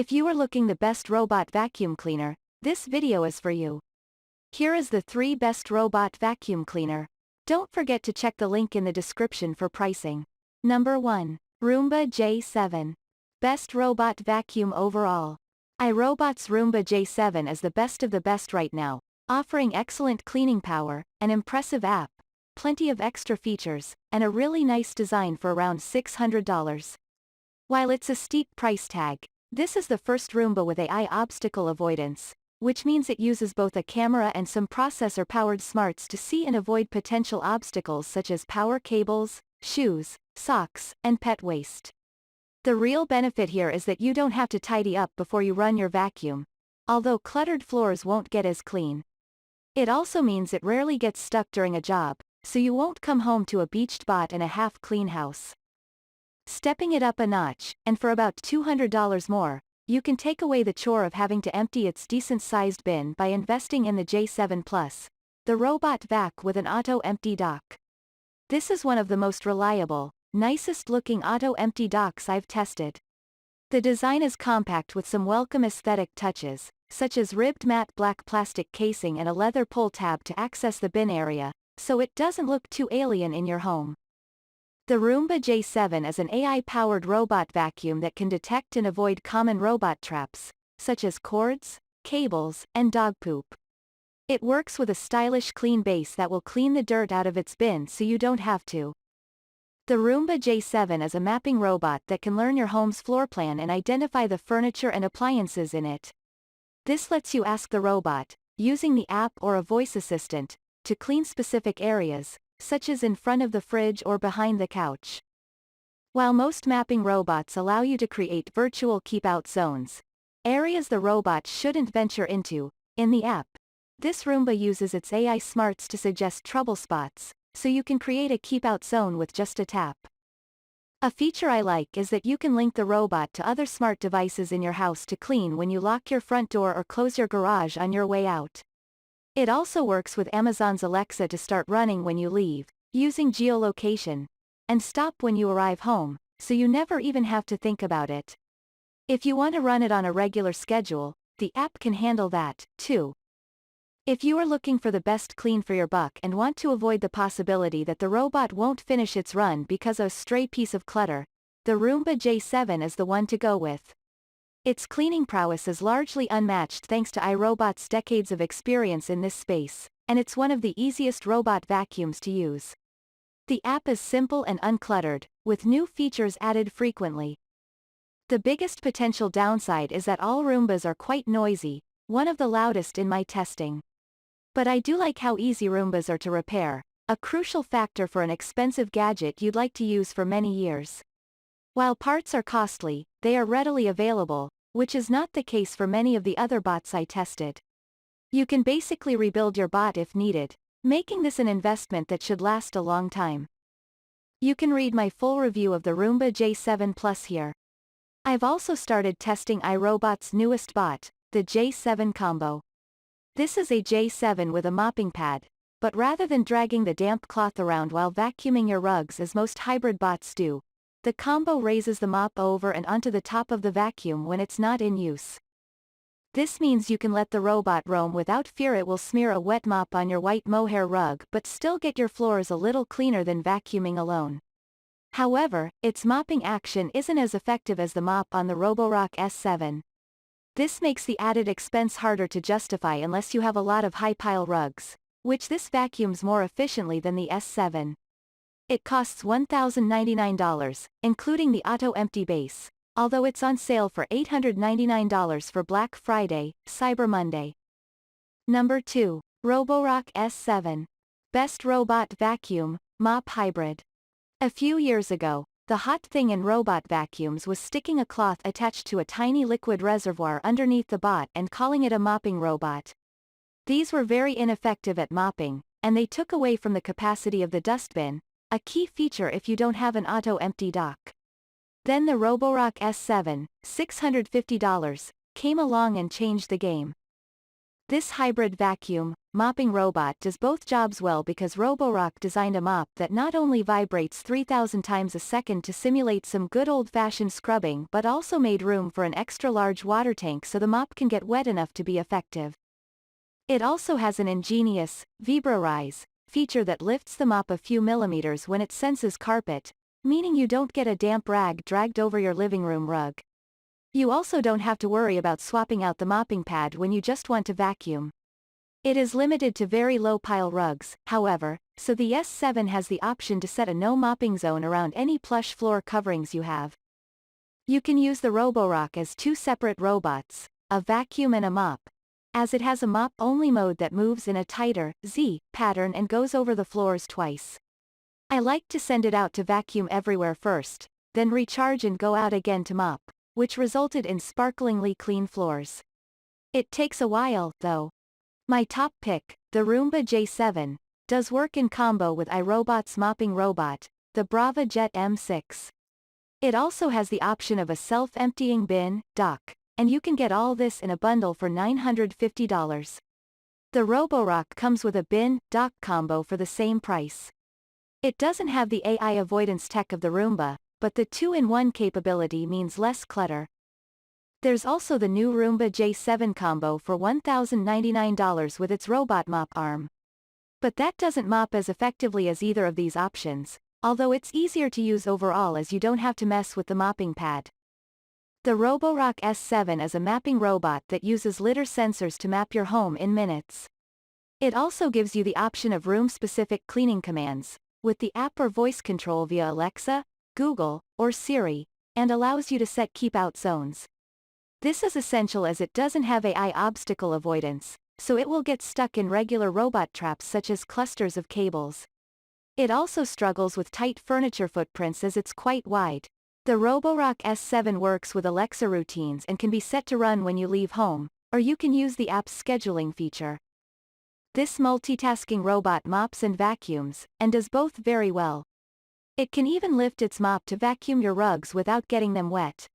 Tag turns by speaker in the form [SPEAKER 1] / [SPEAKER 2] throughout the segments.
[SPEAKER 1] If you are looking the best robot vacuum cleaner, this video is for you. Here is the 3 best robot vacuum cleaner. Don't forget to check the link in the description for pricing. Number 1. Roomba J7. Best robot vacuum overall. iRobot's Roomba J7 is the best of the best right now, offering excellent cleaning power, an impressive app, plenty of extra features, and a really nice design for around $600. While it's a steep price tag, this is the first Roomba with AI obstacle avoidance, which means it uses both a camera and some processor-powered smarts to see and avoid potential obstacles such as power cables, shoes, socks, and pet waste. The real benefit here is that you don't have to tidy up before you run your vacuum, although cluttered floors won't get as clean. It also means it rarely gets stuck during a job, so you won't come home to a beached bot and a half-clean house. Stepping it up a notch, and for about $200 more, you can take away the chore of having to empty its decent-sized bin by investing in the J7 Plus, the robot vac with an auto-empty dock. This is one of the most reliable, nicest-looking auto-empty docks I've tested. The design is compact with some welcome aesthetic touches, such as ribbed matte black plastic casing and a leather pull tab to access the bin area, so it doesn't look too alien in your home. The Roomba J7 is an AI-powered robot vacuum that can detect and avoid common robot traps, such as cords, cables, and dog poop. It works with a stylish clean base that will clean the dirt out of its bin so you don't have to. The Roomba J7 is a mapping robot that can learn your home's floor plan and identify the furniture and appliances in it. This lets you ask the robot, using the app or a voice assistant, to clean specific areas, such as in front of the fridge or behind the couch. While most mapping robots allow you to create virtual keep-out zones, areas the robot shouldn't venture into, in the app, this Roomba uses its AI smarts to suggest trouble spots, so you can create a keep-out zone with just a tap. A feature I like is that you can link the robot to other smart devices in your house to clean when you lock your front door or close your garage on your way out. It also works with Amazon's Alexa to start running when you leave, using geolocation, and stop when you arrive home, so you never even have to think about it. If you want to run it on a regular schedule, the app can handle that, too. If you are looking for the best clean for your buck and want to avoid the possibility that the robot won't finish its run because of a stray piece of clutter, the Roomba J7 is the one to go with. Its cleaning prowess is largely unmatched thanks to iRobot's decades of experience in this space, and it's one of the easiest robot vacuums to use. The app is simple and uncluttered, with new features added frequently. The biggest potential downside is that all Roombas are quite noisy, one of the loudest in my testing. But I do like how easy Roombas are to repair, a crucial factor for an expensive gadget you'd like to use for many years. While parts are costly, they are readily available, which is not the case for many of the other bots I tested. You can basically rebuild your bot if needed, making this an investment that should last a long time. You can read my full review of the Roomba J7 Plus here. I've also started testing iRobot's newest bot, the J7 Combo. This is a J7 with a mopping pad, but rather than dragging the damp cloth around while vacuuming your rugs as most hybrid bots do, the Combo raises the mop over and onto the top of the vacuum when it's not in use. This means you can let the robot roam without fear it will smear a wet mop on your white mohair rug but still get your floors a little cleaner than vacuuming alone. However, its mopping action isn't as effective as the mop on the Roborock S7. This makes the added expense harder to justify unless you have a lot of high-pile rugs, which this vacuums more efficiently than the S7. It costs $1,099, including the auto-empty base, although it's on sale for $899 for Black Friday, Cyber Monday. Number 2. Roborock S7. Best Robot Vacuum, Mop Hybrid. A few years ago, the hot thing in robot vacuums was sticking a cloth attached to a tiny liquid reservoir underneath the bot and calling it a mopping robot. These were very ineffective at mopping, and they took away from the capacity of the dustbin, a key feature if you don't have an auto-empty dock. Then the Roborock S7, $650, came along and changed the game. This hybrid vacuum, mopping robot does both jobs well because Roborock designed a mop that not only vibrates 3,000 times a second to simulate some good old-fashioned scrubbing but also made room for an extra-large water tank so the mop can get wet enough to be effective. It also has an ingenious, VibraRise feature that lifts the mop a few millimeters when it senses carpet, meaning you don't get a damp rag dragged over your living room rug. You also don't have to worry about swapping out the mopping pad when you just want to vacuum. It is limited to very low-pile rugs, however, so the S7 has the option to set a no-mopping zone around any plush floor coverings you have. You can use the Roborock as two separate robots, a vacuum and a mop, as it has a mop-only mode that moves in a tighter Z pattern and goes over the floors twice. I like to send it out to vacuum everywhere first, then recharge and go out again to mop, which resulted in sparklingly clean floors. It takes a while, though. My top pick, the Roomba J7, does work in combo with iRobot's mopping robot, the Brava Jet M6. It also has the option of a self-emptying bin, dock, and you can get all this in a bundle for $950. The Roborock comes with a bin, dock combo for the same price. It doesn't have the AI avoidance tech of the Roomba, but the 2-in-1 capability means less clutter. There's also the new Roomba J7 combo for $1,099 with its robot mop arm. But that doesn't mop as effectively as either of these options, although it's easier to use overall as you don't have to mess with the mopping pad. The Roborock S7 is a mapping robot that uses lidar sensors to map your home in minutes. It also gives you the option of room-specific cleaning commands, with the app or voice control via Alexa, Google, or Siri, and allows you to set keep-out zones. This is essential as it doesn't have AI obstacle avoidance, so it will get stuck in regular robot traps such as clusters of cables. It also struggles with tight furniture footprints as it's quite wide. The Roborock S7 works with Alexa routines and can be set to run when you leave home, or you can use the app's scheduling feature. This multitasking robot mops and vacuums, and does both very well. It can even lift its mop to vacuum your rugs without getting them wet.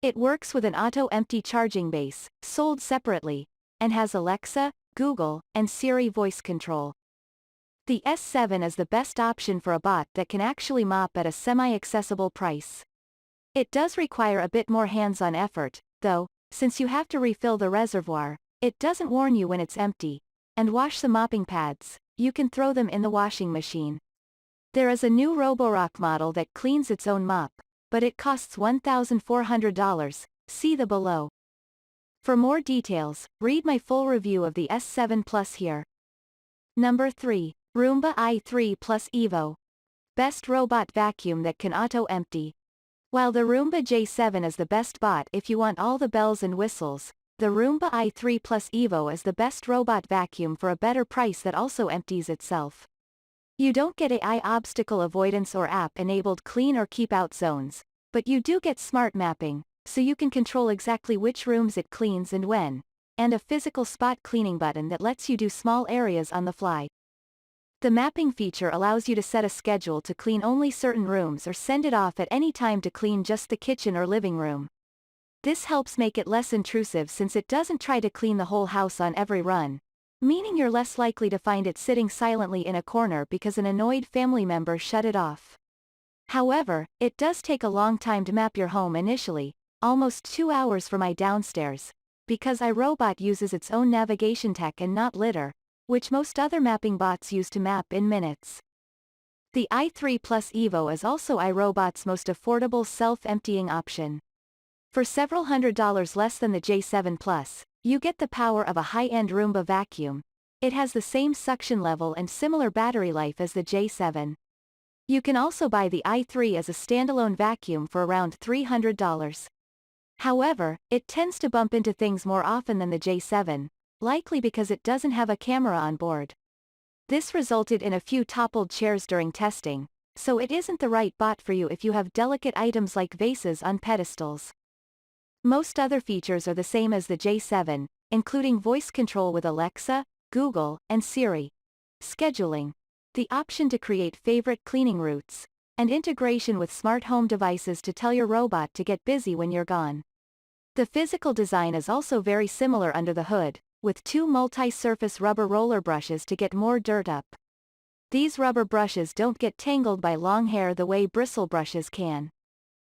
[SPEAKER 1] It works with an auto-empty charging base, sold separately, and has Alexa, Google, and Siri voice control. The S7 is the best option for a bot that can actually mop at a semi-accessible price. It does require a bit more hands-on effort, though, since you have to refill the reservoir, it doesn't warn you when it's empty, and wash the mopping pads, you can throw them in the washing machine. There is a new Roborock model that cleans its own mop, but it costs $1,400, see the below. For more details, read my full review of the S7 Plus here. Number 3. Roomba i3 Plus Evo. Best robot vacuum that can auto-empty. While the Roomba J7 is the best bot if you want all the bells and whistles, the Roomba i3 Plus Evo is the best robot vacuum for a better price that also empties itself. You don't get AI obstacle avoidance or app-enabled clean or keep-out zones, but you do get smart mapping, so you can control exactly which rooms it cleans and when, and a physical spot cleaning button that lets you do small areas on the fly. The mapping feature allows you to set a schedule to clean only certain rooms or send it off at any time to clean just the kitchen or living room. This helps make it less intrusive since it doesn't try to clean the whole house on every run, meaning you're less likely to find it sitting silently in a corner because an annoyed family member shut it off. However, it does take a long time to map your home initially, almost 2 hours for my downstairs, because iRobot uses its own navigation tech and not lidar, which most other mapping bots use to map in minutes. The i3 Plus Evo is also iRobot's most affordable self-emptying option. For several $100s less than the J7 Plus, you get the power of a high-end Roomba vacuum. It has the same suction level and similar battery life as the J7. You can also buy the i3 as a standalone vacuum for around $300. However, it tends to bump into things more often than the J7, likely because it doesn't have a camera on board. This resulted in a few toppled chairs during testing, so it isn't the right bot for you if you have delicate items like vases on pedestals. Most other features are the same as the J7, including voice control with Alexa, Google, and Siri, scheduling, the option to create favorite cleaning routes, and integration with smart home devices to tell your robot to get busy when you're gone. The physical design is also very similar under the hood, with 2 multi-surface rubber roller brushes to get more dirt up. These rubber brushes don't get tangled by long hair the way bristle brushes can.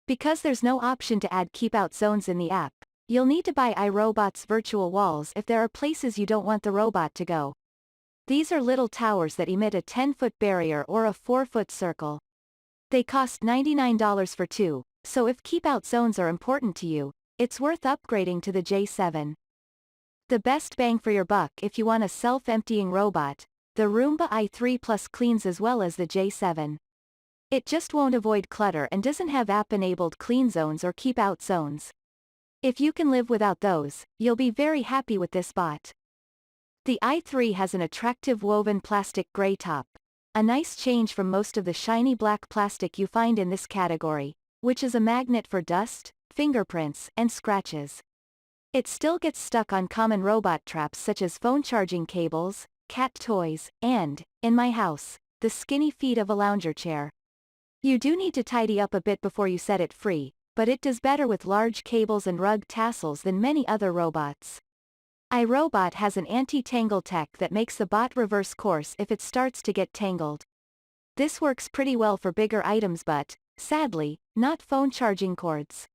[SPEAKER 1] Because there's no option to add keep out zones in the app, you'll need to buy iRobot's virtual walls if there are places you don't want the robot to go. These are little towers that emit a 10-foot barrier or a 4-foot circle. They cost $99 for 2, so if keep out zones are important to you, it's worth upgrading to the J7. The best bang for your buck if you want a self-emptying robot, the Roomba i3 Plus cleans as well as the J7. It just won't avoid clutter and doesn't have app-enabled clean zones or keep out zones. If you can live without those, you'll be very happy with this bot. The i3 has an attractive woven plastic gray top, a nice change from most of the shiny black plastic you find in this category, which is a magnet for dust, fingerprints, and scratches. It still gets stuck on common robot traps such as phone charging cables, cat toys, and, in my house, the skinny feet of a lounger chair. You do need to tidy up a bit before you set it free, but it does better with large cables and rug tassels than many other robots. iRobot has an anti-tangle tech that makes the bot reverse course if it starts to get tangled. This works pretty well for bigger items but, sadly, not phone charging cords.